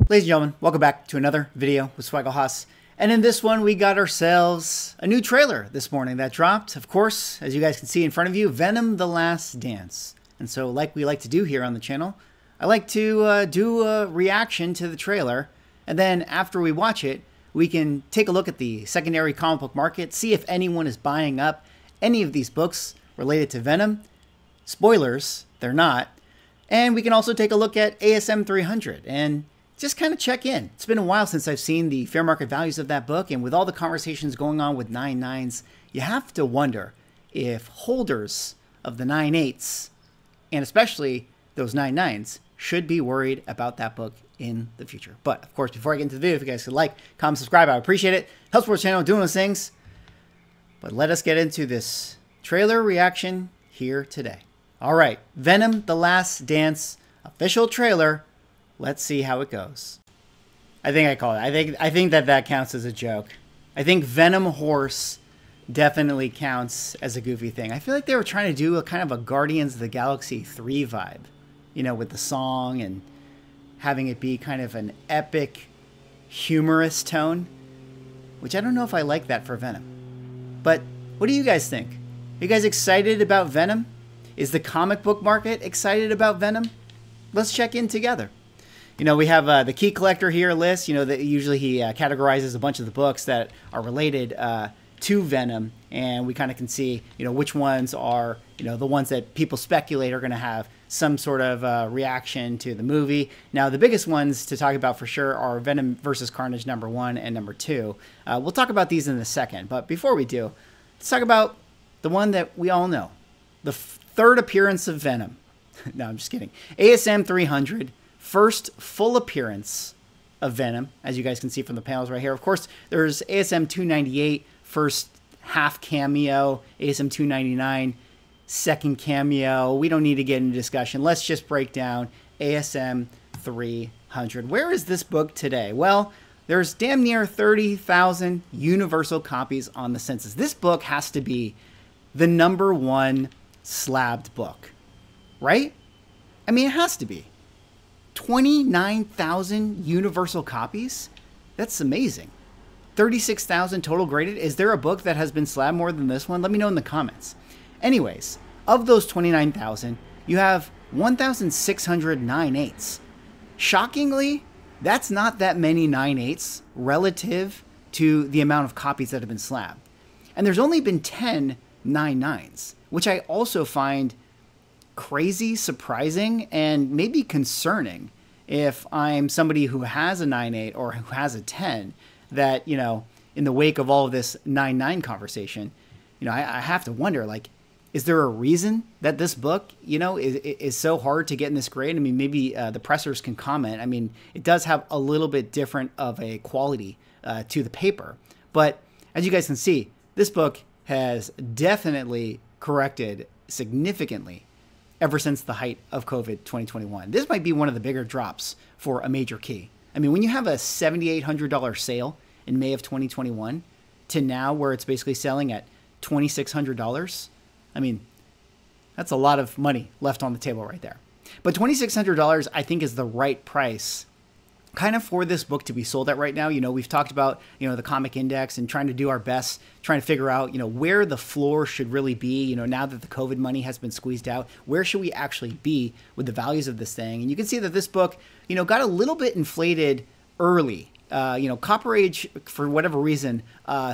Ladies and gentlemen, welcome back to another video with Swaggle Haas. And in this one, we got ourselves a new trailer this morning that dropped. Of course, as you guys can see in front of you, VENOM The Last Dance. And so like we like to do here on the channel, I like to do a reaction to the trailer. And then after we watch it, we can take a look at the secondary comic book market, see if anyone is buying up any of these books related to Venom. Spoilers, they're not. And we can also take a look at ASM 300 and just kind of check in. It's been a while since I've seen the fair market values of that book, and with all the conversations going on with 9.9's, you have to wonder if holders of the 9.8's, and especially those 9.9's, should be worried about that book in the future. But of course, before I get into the video, if you guys could like, comment, subscribe, I would appreciate it. Helps support the channel doing those things. But let us get into this trailer reaction here today. All right, VENOM The Last Dance official trailer. Let's see how it goes. I think I call it. I think that counts as a joke. I think Venom Horse definitely counts as a goofy thing. I feel like they were trying to do a kind of a Guardians of the Galaxy 3 vibe, you know, with the song and having it be kind of an epic, humorous tone, which I don't know if I like that for Venom. But what do you guys think? Are you guys excited about Venom? Is the comic book market excited about Venom? Let's check in together. You know, we have the key collector here list. You know, that usually he categorizes a bunch of the books that are related to Venom, and we kind of can see, you know, which ones are, you know, the ones that people speculate are going to have some sort of reaction to the movie. Now, the biggest ones to talk about for sure are Venom vs. Carnage #1 and #2. We'll talk about these in a second, but before we do, let's talk about the one that we all know, the third appearance of Venom. No, I'm just kidding. ASM 300. First full appearance of Venom, as you guys can see from the panels right here. Of course, there's ASM 298, first half cameo, ASM 299, second cameo. We don't need to get into discussion. Let's just break down ASM 300. Where is this book today? Well, there's damn near 30,000 universal copies on the census. This book has to be the #1 slabbed book, right? I mean, it has to be. 29,000 universal copies? That's amazing. 36,000 total graded. Is there a book that has been slabbed more than this one? Let me know in the comments. Anyways, of those 29,000, you have 1,600 9.8's. Shockingly, that's not that many 9.8's relative to the amount of copies that have been slabbed. And there's only been 10 9.9's, which I also find crazy, surprising, and maybe concerning if I'm somebody who has a 9.8 or who has a 10, that, you know, in the wake of all of this 9.9 conversation, you know, I have to wonder, like, is there a reason that this book, you know, is so hard to get in this grade? I mean, maybe the pressers can comment. I mean, it does have a little bit different of a quality to the paper. But as you guys can see, this book has definitely corrected significantly ever since the height of COVID 2021. This might be one of the bigger drops for a major key. I mean, when you have a $7,800 sale in May of 2021 to now where it's basically selling at $2,600, I mean, that's a lot of money left on the table right there. But $2,600, I think, is the right price kind of for this book to be sold at right now. You know, we've talked about, you know, the comic index and trying to do our best, trying to figure out, you know, where the floor should really be. You know, now that the COVID money has been squeezed out, where should we actually be with the values of this thing? And you can see that this book, you know, got a little bit inflated early. You know, Copper Age, for whatever reason,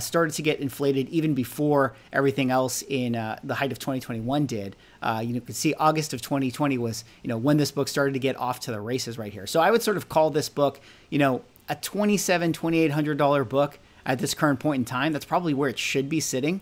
started to get inflated even before everything else in the height of 2021 did. You can see August of 2020 was, you know, when this book started to get off to the races right here. So I would sort of call this book, you know, a $2,700, $2,800 book at this current point in time. That's probably where it should be sitting.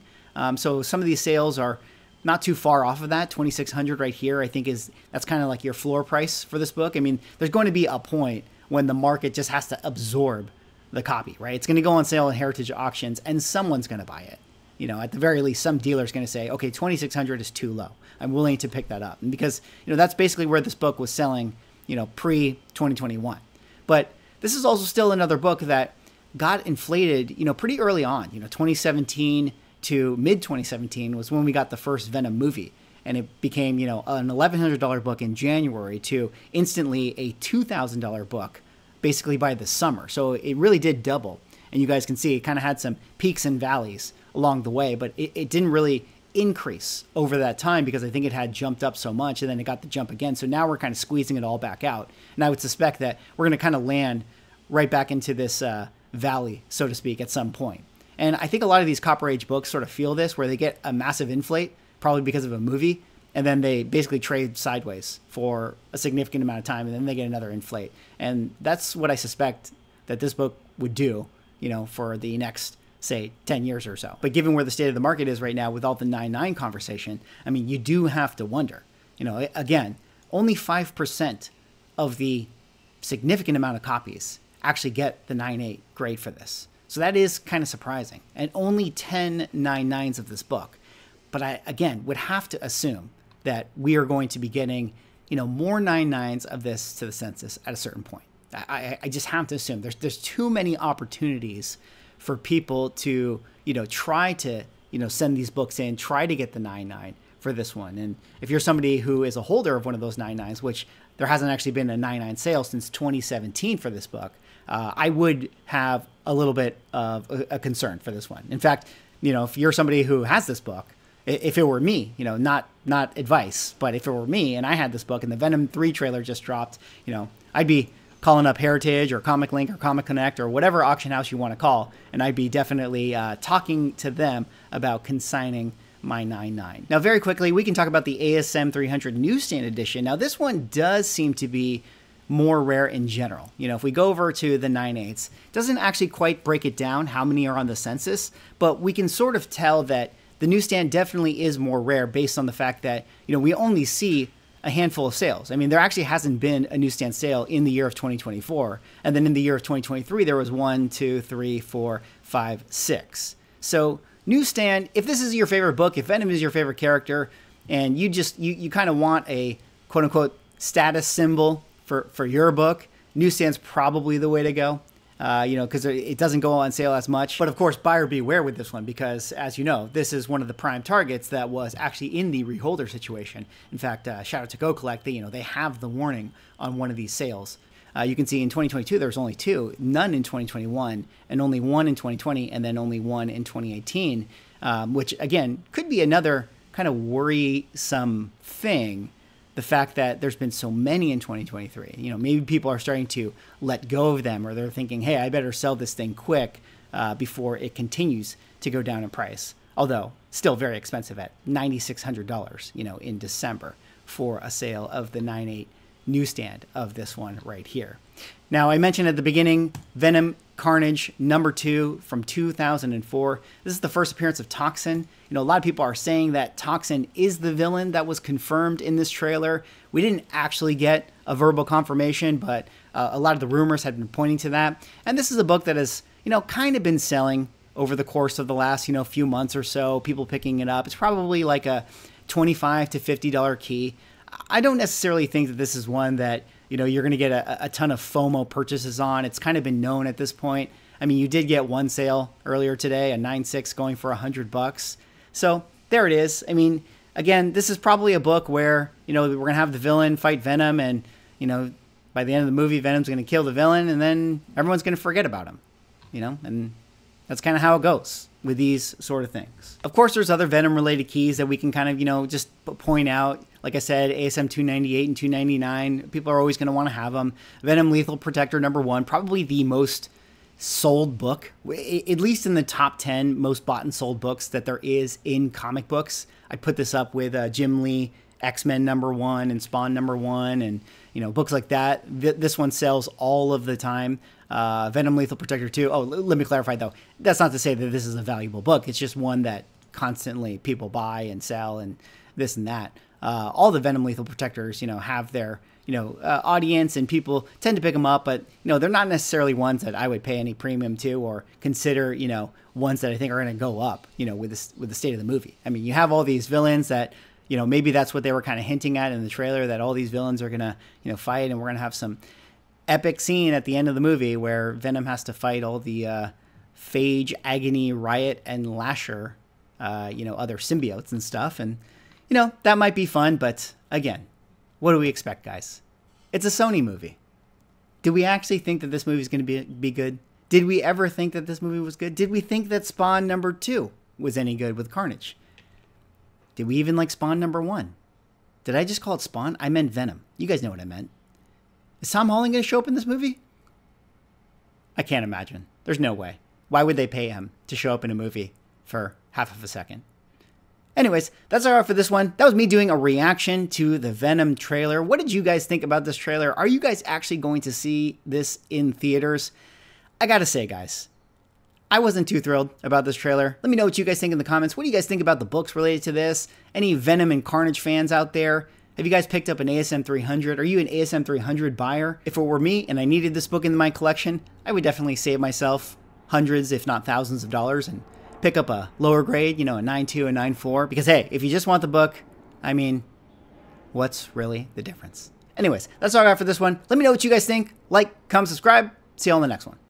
So some of these sales are not too far off of that. 2,600 right here, I think that's kind of like your floor price for this book. I mean, there's going to be a point when the market just has to absorb the copy, right? It's going to go on sale in heritage auctions and someone's going to buy it. You know, at the very least, some dealer's going to say, okay, 2,600 is too low. I'm willing to pick that up. And because, you know, that's basically where this book was selling, you know, pre-2021. But this is also still another book that got inflated, you know, pretty early on. You know, 2017 to mid-2017 was when we got the first Venom movie. And it became, you know, an $1,100 book in January to instantly a $2,000 book basically by the summer. So it really did double. And you guys can see it kind of had some peaks and valleys along the way, but it didn't really increase over that time because I think it had jumped up so much and then it got the jump again. So now we're kind of squeezing it all back out. And I would suspect that we're going to kind of land right back into this valley, so to speak, at some point. And I think a lot of these Copper Age books sort of feel this, where they get a massive inflate, probably because of a movie, and then they basically trade sideways for a significant amount of time, and then they get another inflate. And that's what I suspect that this book would do, you know, for the next, say, 10 years or so. But given where the state of the market is right now with all the 9.9 conversation, I mean, you do have to wonder, you know, again, only 5% of the significant amount of copies actually get the 9.8 grade for this. So that is kind of surprising. And only 10 9.9's of this book. But I, again, would have to assume that we are going to be getting, you know, more 9.9's of this to the census at a certain point. I just have to assume there's too many opportunities for people to, you know, try to, you know, send these books in, try to get the 9.9 for this one. And if you're somebody who is a holder of one of those 9.9's, which there hasn't actually been a 9.9 sale since 2017 for this book, I would have a little bit of a concern for this one. In fact, you know, if you're somebody who has this book, if it were me, you know, not advice, but if it were me and I had this book and the Venom 3 trailer just dropped, you know, I'd be calling up Heritage or Comic Link or Comic Connect or whatever auction house you want to call, and I'd be definitely talking to them about consigning my 9.9. Now, very quickly, we can talk about the ASM 300 newsstand edition. Now, this one does seem to be more rare in general. You know, if we go over to the 9.8's, it doesn't actually quite break it down how many are on the census, but we can sort of tell that the newsstand definitely is more rare based on the fact that, you know, we only see a handful of sales. I mean, there actually hasn't been a newsstand sale in the year of 2024. And then in the year of 2023, there was 1, 2, 3, 4, 5, 6. So newsstand, if this is your favorite book, if Venom is your favorite character, and you kind of want a quote unquote status symbol for your book, newsstand's probably the way to go. You know, because it doesn't go on sale as much. But of course, buyer beware with this one, because as you know, this is one of the prime targets that was actually in the reholder situation. In fact, shout out to Go Collect, you know, they have the warning on one of these sales. You can see in 2022, there was only 2, none in 2021, and only 1 in 2020, and then only 1 in 2018, which again, could be another kind of worrisome thing. The fact that there's been so many in 2023, you know, maybe people are starting to let go of them, or they're thinking, hey, I better sell this thing quick before it continues to go down in price. Although still very expensive at $9,600, you know, in December for a sale of the 9.8 newsstand of this one right here. Now, I mentioned at the beginning, Venom Carnage #2 from 2004. This is the first appearance of Toxin. You know, a lot of people are saying that Toxin is the villain that was confirmed in this trailer. We didn't actually get a verbal confirmation, but a lot of the rumors had been pointing to that. And this is a book that has, you know, kind of been selling over the course of the last, you know, few months or so, people picking it up. It's probably like a $25 to $50 key. I don't necessarily think that this is one that, you know, you're going to get a ton of FOMO purchases on. It's kind of been known at this point. I mean, you did get one sale earlier today, a 9.6 going for $100. So there it is. I mean, again, this is probably a book where, you know, we're going to have the villain fight Venom, and, you know, by the end of the movie, Venom's going to kill the villain, and then everyone's going to forget about him, you know, and that's kind of how it goes with these sort of things. Of course, there's other Venom-related keys that we can kind of, you know, just point out. Like I said, ASM 298 and 299, people are always going to want to have them. Venom Lethal Protector #1, probably the most sold book, at least in the top 10 most bought and sold books that there is in comic books. I put this up with Jim Lee, X-Men #1 and Spawn #1, and, you know, books like that. This one sells all of the time. Venom Lethal Protector 2. Oh, let me clarify though. That's not to say that this is a valuable book. It's just one that constantly people buy and sell and this and that. All the Venom Lethal Protectors, you know, have their, you know, audience, and people tend to pick them up, but, you know, they're not necessarily ones that I would pay any premium to or consider, you know, ones that I think are going to go up, you know, with the state of the movie. I mean, you have all these villains that, you know, maybe that's what they were kind of hinting at in the trailer, that all these villains are going to, you know, fight, and we're going to have some epic scene at the end of the movie where Venom has to fight all the Phage, Agony, Riot, and Lasher, you know, other symbiotes and stuff. And, you know, that might be fun, but again, what do we expect, guys? It's a Sony movie. Did we actually think that this movie was going to be good? Did we ever think that this movie was good? Did we think that Spawn number 2 was any good with Carnage? Did we even like Spawn number 1? Did I just call it Spawn? I meant Venom. You guys know what I meant. Is Tom Holland going to show up in this movie? I can't imagine. There's no way. Why would they pay him to show up in a movie for half of a second? Anyways, that's all for this one. That was me doing a reaction to the Venom trailer. What did you guys think about this trailer? Are you guys actually going to see this in theaters? I gotta say, guys, I wasn't too thrilled about this trailer. Let me know what you guys think in the comments. What do you guys think about the books related to this? Any Venom and Carnage fans out there? Have you guys picked up an ASM 300? Are you an ASM 300 buyer? If it were me and I needed this book in my collection, I would definitely save myself hundreds, if not thousands of dollars and pick up a lower grade, you know, a 9.2, a 9.4. Because, hey, if you just want the book, I mean, what's really the difference? Anyways, that's all I got for this one. Let me know what you guys think. Like, comment, subscribe. See you on the next one.